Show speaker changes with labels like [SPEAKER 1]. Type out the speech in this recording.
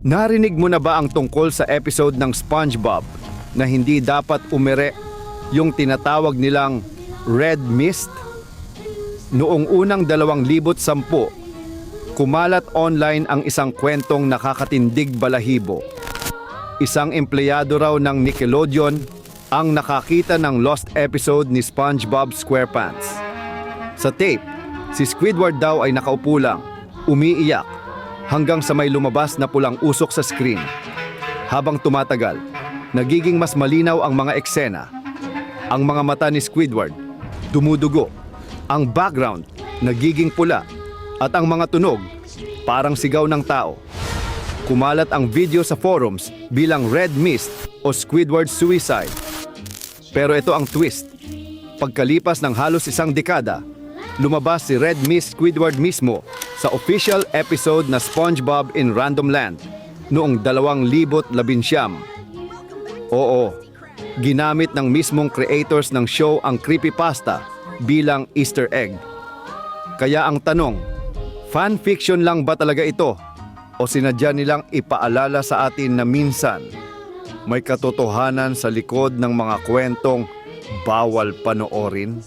[SPEAKER 1] Narinig mo na ba ang tungkol sa episode ng SpongeBob na hindi dapat umere, yung tinatawag nilang Red Mist? Noong unang 2010, kumalat online ang isang kwentong nakakatindig balahibo. Isang empleyado raw ng Nickelodeon ang nakakita ng lost episode ni SpongeBob SquarePants. Sa tape, si Squidward daw ay nakaupo lang, umiiyak, hanggang sa may lumabas na pulang usok sa screen. Habang tumatagal, nagiging mas malinaw ang mga eksena. Ang mga mata ni Squidward, dumudugo. Ang background, nagiging pula. At ang mga tunog, parang sigaw ng tao. Kumalat ang video sa forums bilang Red Mist o Squidward Suicide. Pero ito ang twist. Pagkalipas ng halos isang dekada, lumabas si Red Mist Squidward mismo sa official episode na SpongeBob in Random Land noong 2019. Oo, ginamit ng mismong creators ng show ang creepypasta bilang Easter egg. Kaya ang tanong, fanfiction lang ba talaga ito? O sinadya nilang ipaalala sa atin na minsan may katotohanan sa likod ng mga kwentong bawal panoorin?